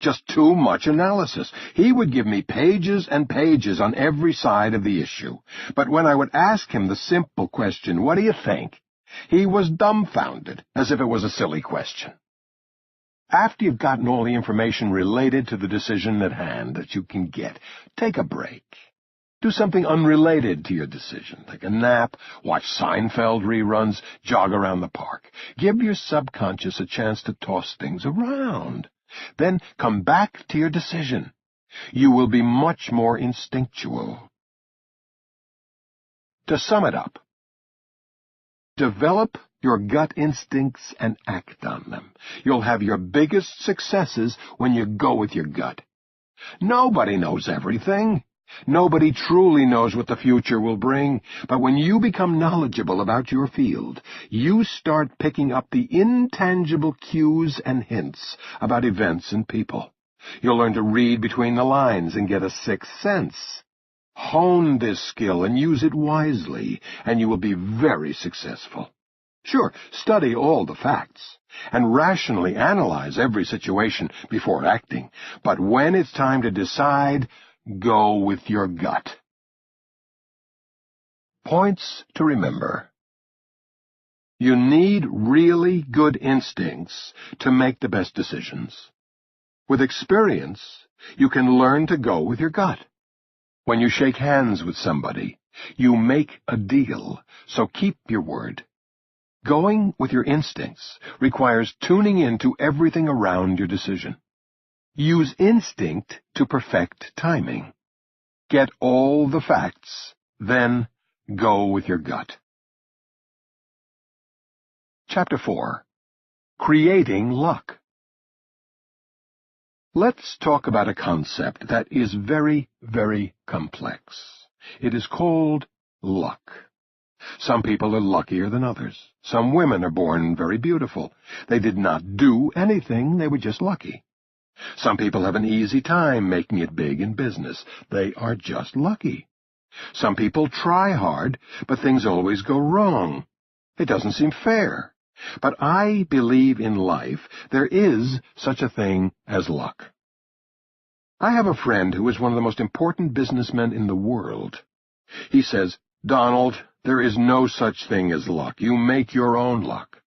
Just too much analysis. He would give me pages and pages on every side of the issue. But when I would ask him the simple question, "What do you think?" he was dumbfounded, as if it was a silly question. After you've gotten all the information related to the decision at hand that you can get, take a break. Do something unrelated to your decision. Take a nap, watch Seinfeld reruns, jog around the park. Give your subconscious a chance to toss things around. Then come back to your decision. You will be much more instinctual. To sum it up, develop your gut instincts and act on them. You'll have your biggest successes when you go with your gut. Nobody knows everything. Nobody truly knows what the future will bring, but when you become knowledgeable about your field, you start picking up the intangible cues and hints about events and people. You'll learn to read between the lines and get a sixth sense. Hone this skill and use it wisely, and you will be very successful. Sure, study all the facts, and rationally analyze every situation before acting, but when it's time to decide, go with your gut. Points to remember. You need really good instincts to make the best decisions. With experience, you can learn to go with your gut. When you shake hands with somebody, you make a deal, so keep your word. Going with your instincts requires tuning into everything around your decision. Use instinct to perfect timing. Get all the facts, then go with your gut. Chapter 4. Creating Luck. Let's talk about a concept that is very, very complex. It is called luck. Some people are luckier than others. Some women are born very beautiful. They did not do anything, they were just lucky. Some people have an easy time making it big in business. They are just lucky. Some people try hard, but things always go wrong. It doesn't seem fair. But I believe in life there is such a thing as luck. I have a friend who is one of the most important businessmen in the world. He says, "Donald, there is no such thing as luck. You make your own luck."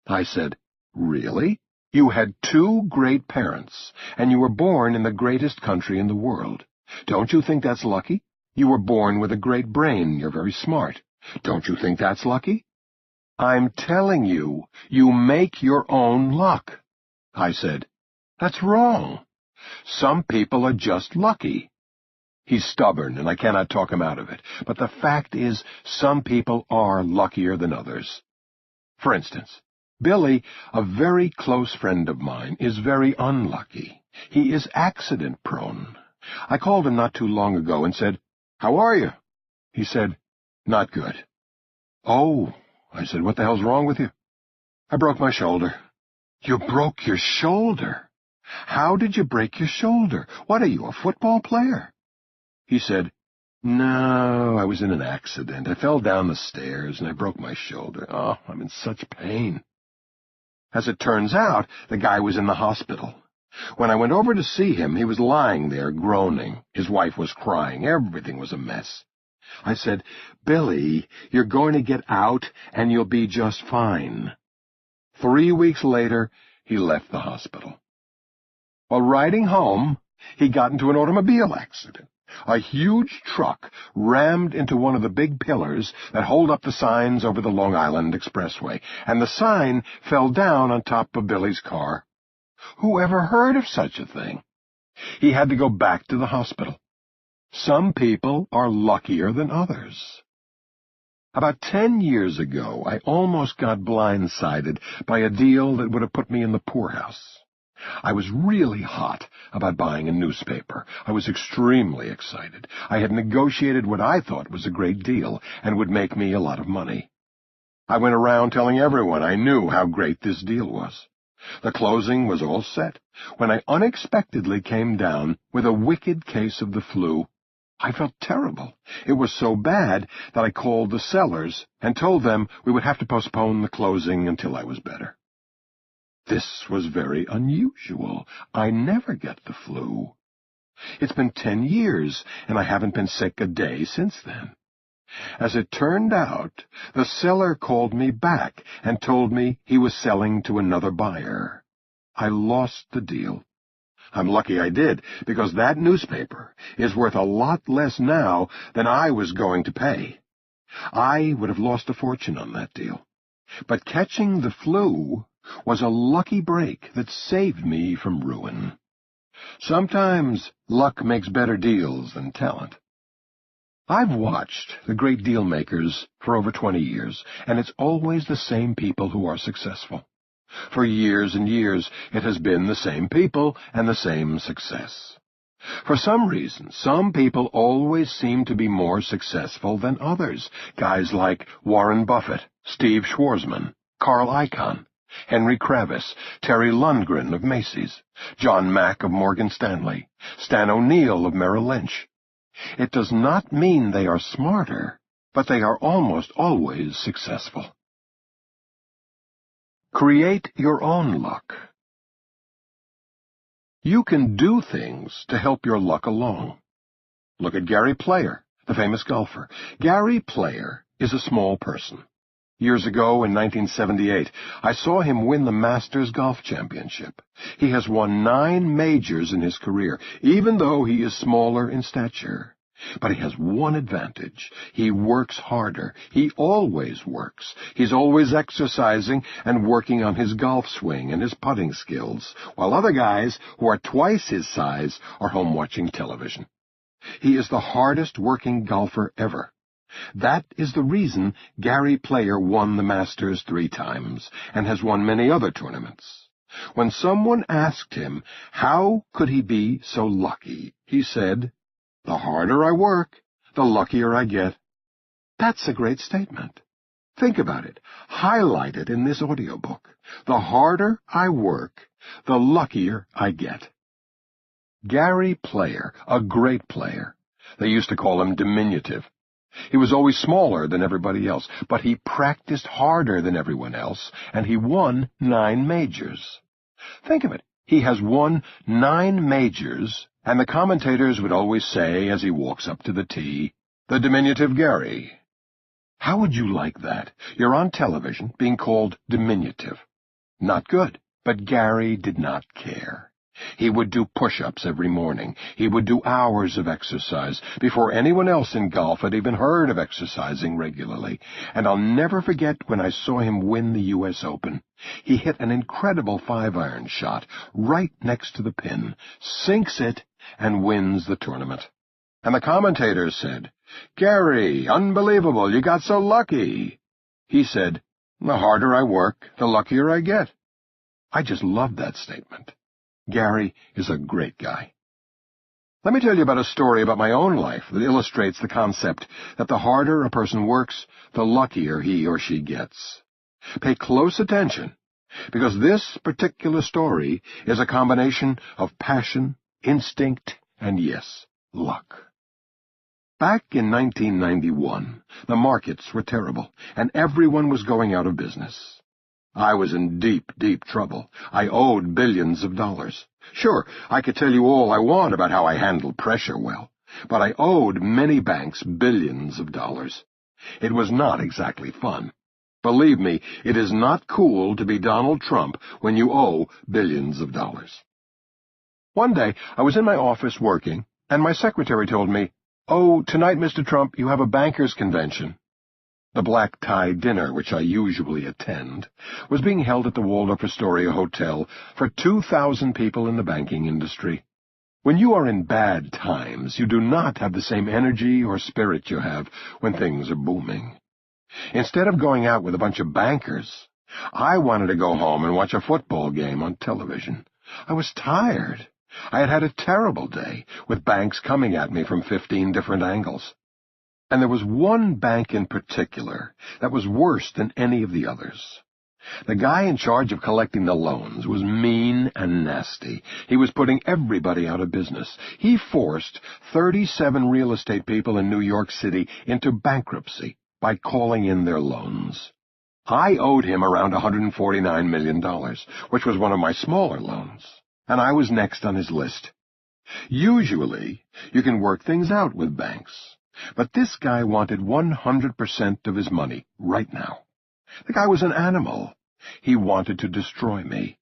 I said, "Really? You had two great parents, and you were born in the greatest country in the world. Don't you think that's lucky? You were born with a great brain. You're very smart. Don't you think that's lucky?" "I'm telling you, you make your own luck." I said, "That's wrong. Some people are just lucky." He's stubborn, and I cannot talk him out of it. But the fact is, some people are luckier than others. For instance, Billy, a very close friend of mine, is very unlucky. He is accident-prone. I called him not too long ago and said, "How are you?" He said, "Not good." "Oh," I said, "what the hell's wrong with you?" "I broke my shoulder." "You broke your shoulder? How did you break your shoulder? What are you, a football player?" He said, "No, I was in an accident. I fell down the stairs and I broke my shoulder. Oh, I'm in such pain." As it turns out, the guy was in the hospital. When I went over to see him, he was lying there groaning. His wife was crying. Everything was a mess. I said, "Billy, you're going to get out and you'll be just fine." 3 weeks later, he left the hospital. While riding home, he got into an automobile accident. A huge truck rammed into one of the big pillars that hold up the signs over the Long Island Expressway, and the sign fell down on top of Billy's car. Who ever heard of such a thing? He had to go back to the hospital. Some people are luckier than others. About 10 years ago, I almost got blindsided by a deal that would have put me in the poorhouse. I was really hot about buying a newspaper. I was extremely excited. I had negotiated what I thought was a great deal and would make me a lot of money. I went around telling everyone I knew how great this deal was. The closing was all set when I unexpectedly came down with a wicked case of the flu. I felt terrible. It was so bad that I called the sellers and told them we would have to postpone the closing until I was better. This was very unusual. I never get the flu. It's been 10 years, and I haven't been sick a day since then. As it turned out, the seller called me back and told me he was selling to another buyer. I lost the deal. I'm lucky I did, because that newspaper is worth a lot less now than I was going to pay. I would have lost a fortune on that deal. But catching the flu was a lucky break that saved me from ruin. Sometimes luck makes better deals than talent. I've watched the great deal makers for over 20 years, and it's always the same people who are successful. For years and years, it has been the same people and the same success. For some reason, some people always seem to be more successful than others. Guys like Warren Buffett, Steve Schwarzman, Carl Icahn, Henry Kravis, Terry Lundgren of Macy's, John Mack of Morgan Stanley, Stan O'Neill of Merrill Lynch. It does not mean they are smarter, but they are almost always successful. Create your own luck. You can do things to help your luck along. Look at Gary Player, the famous golfer. Gary Player is a small person. Years ago, in 1978, I saw him win the Masters Golf Championship. He has won 9 majors in his career, even though he is smaller in stature. But he has one advantage. He works harder. He always works. He's always exercising and working on his golf swing and his putting skills, while other guys who are twice his size are home watching television. He is the hardest working golfer ever. That is the reason Gary Player won the Masters 3 times and has won many other tournaments. When someone asked him how could he be so lucky, he said, "The harder I work, the luckier I get." That's a great statement. Think about it. Highlight it in this audiobook. The harder I work, the luckier I get. Gary Player, a great player. They used to call him diminutive. He was always smaller than everybody else, but he practiced harder than everyone else, and he won 9 majors. Think of it. He has won 9 majors, and the commentators would always say, as he walks up to the tee, "The diminutive Gary." How would you like that? You're on television being called diminutive. Not good, but Gary did not care. He would do push-ups every morning. He would do hours of exercise before anyone else in golf had even heard of exercising regularly. And I'll never forget when I saw him win the U.S. Open. He hit an incredible 5-iron shot right next to the pin, sinks it, and wins the tournament. And the commentators said, "Gary, unbelievable, you got so lucky." He said, "The harder I work, the luckier I get." I just loved that statement. Gary is a great guy. Let me tell you about a story about my own life that illustrates the concept that the harder a person works, the luckier he or she gets. Pay close attention, because this particular story is a combination of passion, instinct, and yes, luck. Back in 1991, the markets were terrible, and everyone was going out of business. I was in deep, deep trouble. I owed billions of dollars. Sure, I could tell you all I want about how I handled pressure well, but I owed many banks billions of dollars. It was not exactly fun. Believe me, it is not cool to be Donald Trump when you owe billions of dollars. One day, I was in my office working, and my secretary told me, "Oh, tonight, Mr. Trump, you have a bankers' convention." The black-tie dinner, which I usually attend, was being held at the Waldorf Astoria Hotel for 2,000 people in the banking industry. When you are in bad times, you do not have the same energy or spirit you have when things are booming. Instead of going out with a bunch of bankers, I wanted to go home and watch a football game on television. I was tired. I had had a terrible day, with banks coming at me from 15 different angles. And there was one bank in particular that was worse than any of the others. The guy in charge of collecting the loans was mean and nasty. He was putting everybody out of business. He forced 37 real estate people in New York City into bankruptcy by calling in their loans. I owed him around $149 million, which was one of my smaller loans, and I was next on his list. Usually, you can work things out with banks, but this guy wanted 100% of his money right now. The guy was an animal. He wanted to destroy me.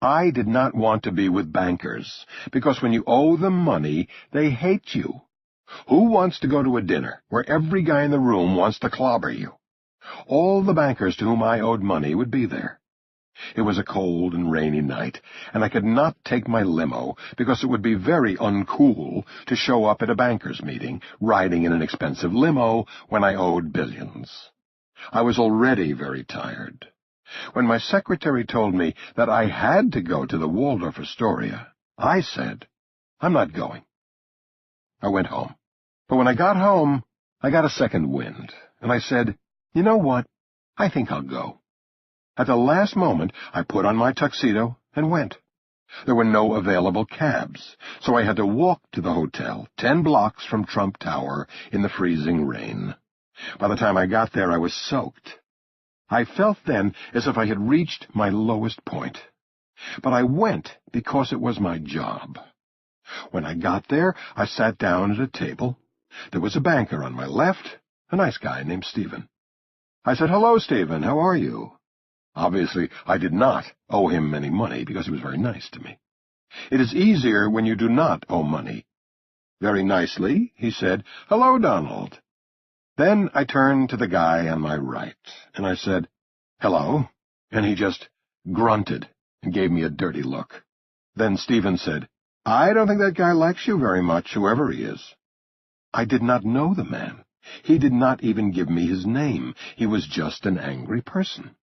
I did not want to be with bankers, because when you owe them money, they hate you. Who wants to go to a dinner where every guy in the room wants to clobber you? All the bankers to whom I owed money would be there. It was a cold and rainy night, and I could not take my limo because it would be very uncool to show up at a bankers' meeting riding in an expensive limo when I owed billions. I was already very tired. When my secretary told me that I had to go to the Waldorf Astoria, I said, "I'm not going." I went home. But when I got home, I got a second wind, and I said, "You know what? I think I'll go." At the last moment, I put on my tuxedo and went. There were no available cabs, so I had to walk to the hotel, 10 blocks from Trump Tower, in the freezing rain. By the time I got there, I was soaked. I felt then as if I had reached my lowest point. But I went because it was my job. When I got there, I sat down at a table. There was a banker on my left, a nice guy named Stephen. I said, "Hello, Stephen, how are you?" Obviously, I did not owe him any money because he was very nice to me. It is easier when you do not owe money. Very nicely, he said, "Hello, Donald." Then I turned to the guy on my right, and I said, "Hello," and he just grunted and gave me a dirty look. Then Stephen said, "I don't think that guy likes you very much, whoever he is." I did not know the man. He did not even give me his name. He was just an angry person.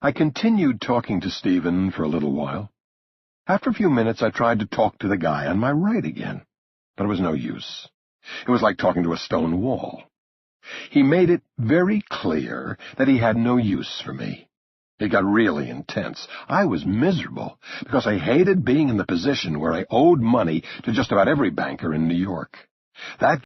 I continued talking to Stephen for a little while. After a few minutes, I tried to talk to the guy on my right again, but it was no use. It was like talking to a stone wall. He made it very clear that he had no use for me. It got really intense. I was miserable because I hated being in the position where I owed money to just about every banker in New York. That